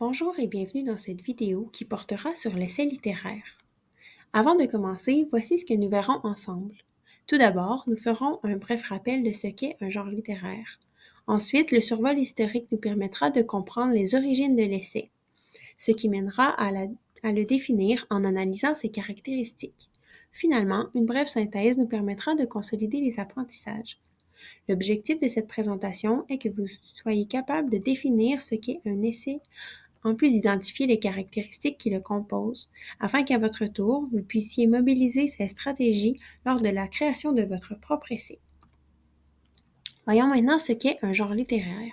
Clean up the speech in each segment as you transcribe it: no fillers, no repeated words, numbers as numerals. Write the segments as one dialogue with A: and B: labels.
A: Bonjour et bienvenue dans cette vidéo qui portera sur l'essai littéraire. Avant de commencer, voici ce que nous verrons ensemble. Tout d'abord, nous ferons un bref rappel de ce qu'est un genre littéraire. Ensuite, le survol historique nous permettra de comprendre les origines de l'essai, ce qui mènera à le définir en analysant ses caractéristiques. Finalement, une brève synthèse nous permettra de consolider les apprentissages. L'objectif de cette présentation est que vous soyez capable de définir ce qu'est un essai en plus d'identifier les caractéristiques qui le composent, afin qu'à votre tour, vous puissiez mobiliser ces stratégies lors de la création de votre propre essai. Voyons maintenant ce qu'est un genre littéraire.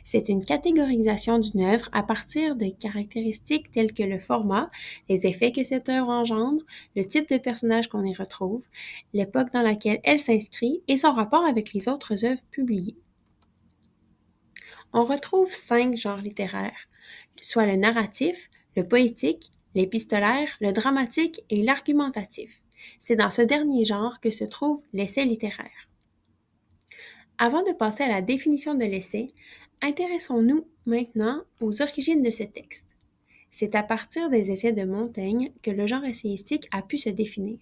A: C'est une catégorisation d'une œuvre à partir de caractéristiques telles que le format, les effets que cette œuvre engendre, le type de personnage qu'on y retrouve, l'époque dans laquelle elle s'inscrit et son rapport avec les autres œuvres publiées. On retrouve 5 genres littéraires, soit le narratif, le poétique, l'épistolaire, le dramatique et l'argumentatif. C'est dans ce dernier genre que se trouve l'essai littéraire. Avant de passer à la définition de l'essai, intéressons-nous maintenant aux origines de ce texte. C'est à partir des essais de Montaigne que le genre essayistique a pu se définir.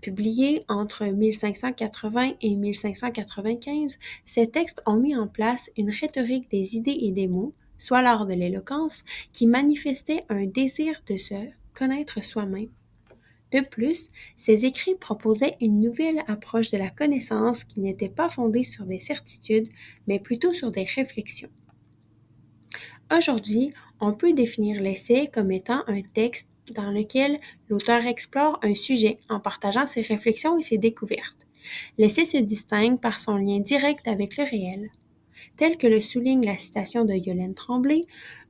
A: Publiés entre 1580 et 1595, ces textes ont mis en place une rhétorique des idées et des mots, soit l'art de l'éloquence, qui manifestait un désir de se connaître soi-même. De plus, ces écrits proposaient une nouvelle approche de la connaissance qui n'était pas fondée sur des certitudes, mais plutôt sur des réflexions. Aujourd'hui, on peut définir l'essai comme étant un texte dans lequel l'auteur explore un sujet en partageant ses réflexions et ses découvertes. L'essai se distingue par son lien direct avec le réel. Tel que le souligne la citation de Yolande Tremblay,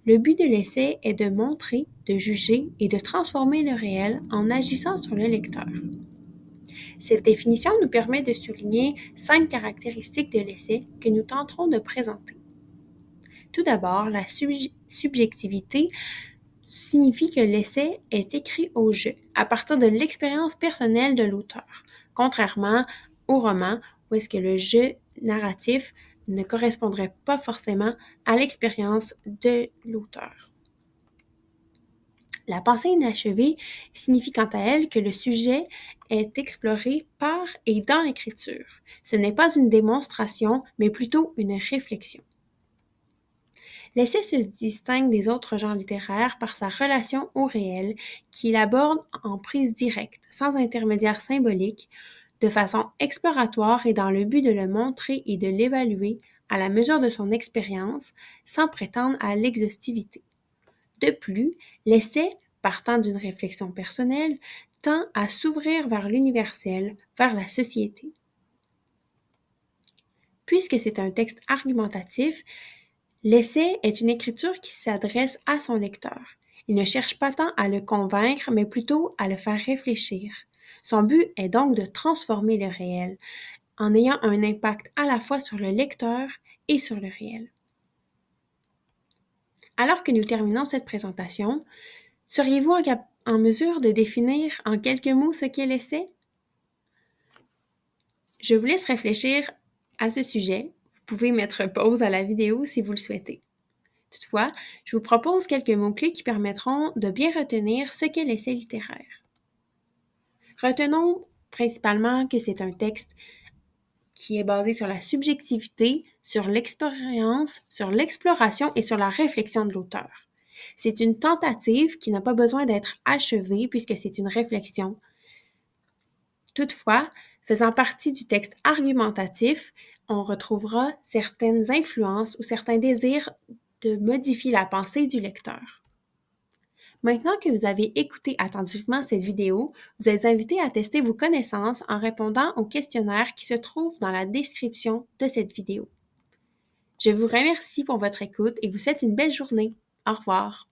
A: le but de l'essai est de montrer, de juger et de transformer le réel en agissant sur le lecteur. Cette définition nous permet de souligner 5 caractéristiques de l'essai que nous tenterons de présenter. Tout d'abord, la subjectivité signifie que l'essai est écrit au jeu, à partir de l'expérience personnelle de l'auteur, contrairement au roman où est-ce que le jeu narratif ne correspondrait pas forcément à l'expérience de l'auteur. La pensée inachevée signifie quant à elle que le sujet est exploré par et dans l'écriture. Ce n'est pas une démonstration, mais plutôt une réflexion. L'essai se distingue des autres genres littéraires par sa relation au réel, qu'il aborde en prise directe, sans intermédiaire symbolique, de façon exploratoire et dans le but de le montrer et de l'évaluer à la mesure de son expérience, sans prétendre à l'exhaustivité. De plus, l'essai, partant d'une réflexion personnelle, tend à s'ouvrir vers l'universel, vers la société. Puisque c'est un texte argumentatif, l'essai est une écriture qui s'adresse à son lecteur. Il ne cherche pas tant à le convaincre, mais plutôt à le faire réfléchir. Son but est donc de transformer le réel, en ayant un impact à la fois sur le lecteur et sur le réel. Alors que nous terminons cette présentation, seriez-vous en mesure de définir en quelques mots ce qu'est l'essai? Je vous laisse réfléchir à ce sujet. Vous pouvez mettre pause à la vidéo si vous le souhaitez. Toutefois, je vous propose quelques mots-clés qui permettront de bien retenir ce qu'est l'essai littéraire. Retenons principalement que c'est un texte qui est basé sur la subjectivité, sur l'expérience, sur l'exploration et sur la réflexion de l'auteur. C'est une tentative qui n'a pas besoin d'être achevée puisque c'est une réflexion. Toutefois, faisant partie du texte argumentatif, on retrouvera certaines influences ou certains désirs de modifier la pensée du lecteur. Maintenant que vous avez écouté attentivement cette vidéo, vous êtes invité à tester vos connaissances en répondant au questionnaire qui se trouve dans la description de cette vidéo. Je vous remercie pour votre écoute et vous souhaite une belle journée. Au revoir.